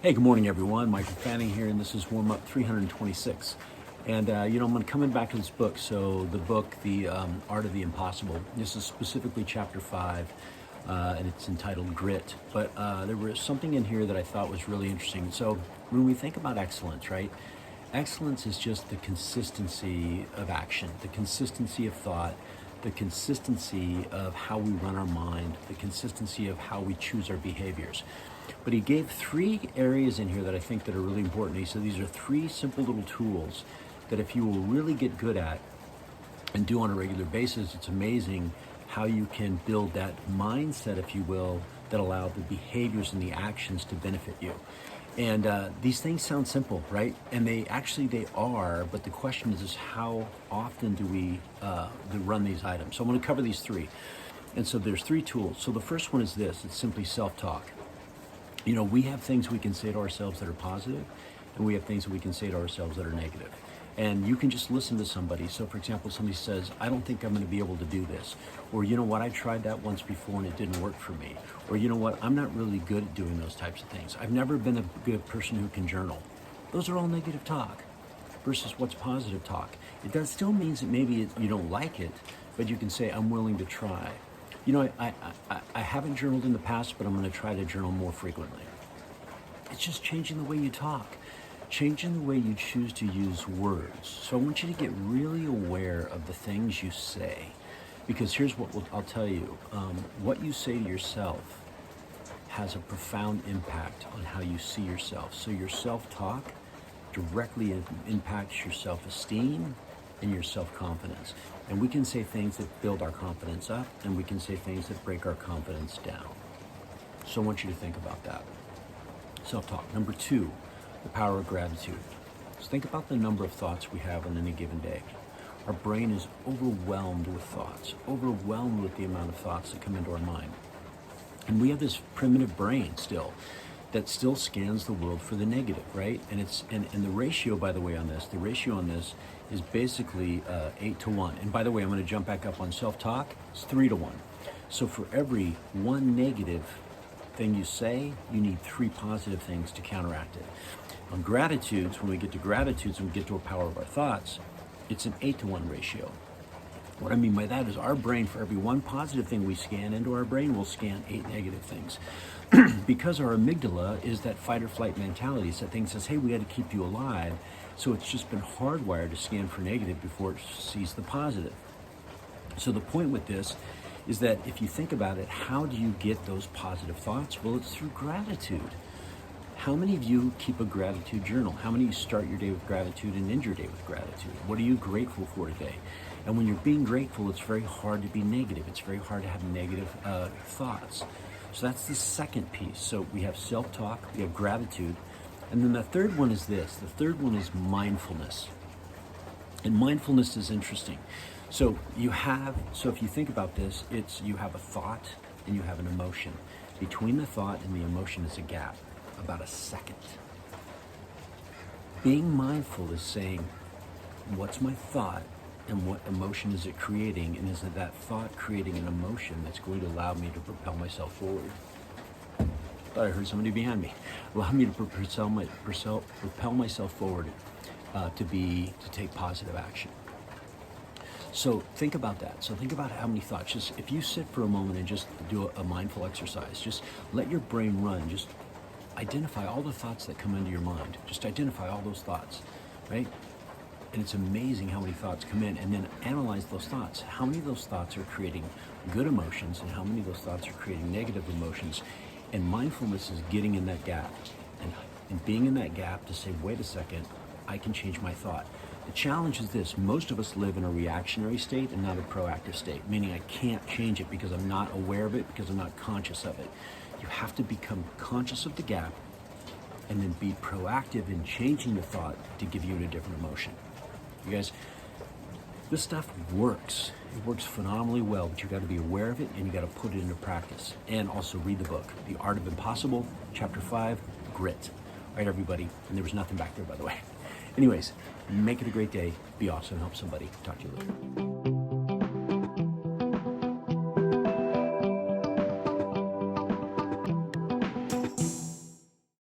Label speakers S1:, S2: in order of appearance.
S1: Hey, good morning, everyone. Michael Fanning here, and this is Warm Up 326. And, I'm coming back to this book. So, the book, The Art of the Impossible, this is specifically chapter 5, and it's entitled Grit. But there was something in here that I thought was really interesting. So, when we think about excellence, right? Excellence is just the consistency of action, the consistency of thought, the consistency of how we run our mind, the consistency of how we choose our behaviors. But he gave 3 areas in here that I think that are really important. He said these are 3 simple little tools that if you will really get good at and do on a regular basis, it's amazing how you can build that mindset, if you will, that allow the behaviors and the actions to benefit you. And these things sound simple, right? And they are, but the question is how often do we run these items? So I'm going to cover these 3. And so there's 3 tools. So the first one is this. It's simply self-talk. We have things we can say to ourselves that are positive, and we have things that we can say to ourselves that are negative. And you can just listen to somebody. So, for example, somebody says, I don't think I'm going to be able to do this. Or, you know what, I tried that once before and it didn't work for me. Or, you know what, I'm not really good at doing those types of things. I've never been a good person who can journal. Those are all negative talk versus what's positive talk. That still means that maybe you don't like it, but you can say, I'm willing to try. I haven't journaled in the past, but I'm going to try to journal more frequently. It's just changing the way you talk, changing the way you choose to use words. So I want you to get really aware of the things you say, because here's what I'll tell you. What you say to yourself has a profound impact on how you see yourself. So your self-talk directly impacts your self-esteem and your self-confidence. And we can say things that build our confidence up, and we can say things that break our confidence down. So I want you to think about that. Self-talk. Number 2, the power of gratitude. So think about the number of thoughts we have on any given day. Our brain is overwhelmed with thoughts, overwhelmed with the amount of thoughts that come into our mind. And we have this primitive brain still that still scans the world for the negative, right? And the ratio, by the way, on this, is basically 8-to-1. And by the way, I'm going to jump back up on self-talk. It's 3-to-1. So for every 1 negative thing you say, you need 3 positive things to counteract it. On gratitudes, when we get to gratitudes and we get to a power of our thoughts, it's an 8-to-1 ratio. What I mean by that is our brain, for every 1 positive thing we scan into our brain, will scan 8 negative things. Because our amygdala is that fight or flight mentality. So that thing says, hey, we got to keep you alive. So it's just been hardwired to scan for negative before it sees the positive. So the point with this is that if you think about it, how do you get those positive thoughts? Well, it's through gratitude. How many of you keep a gratitude journal? How many of you start your day with gratitude and end your day with gratitude? What are you grateful for today? And when you're being grateful, it's very hard to be negative. It's very hard to have negative thoughts. So that's the second piece. So we have self-talk, we have gratitude, and then the third one is this. The third one is mindfulness. And mindfulness is interesting. So if you think about this, you have a thought and you have an emotion. Between the thought and the emotion is a gap, about a second. Being mindful is saying, what's my thought and what emotion is it creating? And is it that thought creating an emotion that's going to allow me to propel myself forward? Thought I heard somebody behind me. Allow me to propel myself forward to take positive action. So think about that. So think about how many thoughts. Just if you sit for a moment and just do a mindful exercise, just let your brain run. Just identify all the thoughts that come into your mind. Just identify all those thoughts, right? And it's amazing how many thoughts come in, and then analyze those thoughts. How many of those thoughts are creating good emotions, and how many of those thoughts are creating negative emotions? And mindfulness is getting in that gap and being in that gap to say, wait a second, I can change my thought. The challenge is this: most of us live in a reactionary state and not a proactive state, meaning I can't change it because I'm not aware of it, because I'm not conscious of it. You have to become conscious of the gap and then be proactive in changing the thought to give you a different emotion. You guys, this stuff works. It works phenomenally well, but you got to be aware of it and you got to put it into practice. And also read the book, The Art of Impossible, Chapter 5, Grit. All right, everybody. And there was nothing back there, by the way. Anyways, make it a great day. Be awesome. Help somebody. Talk to you later.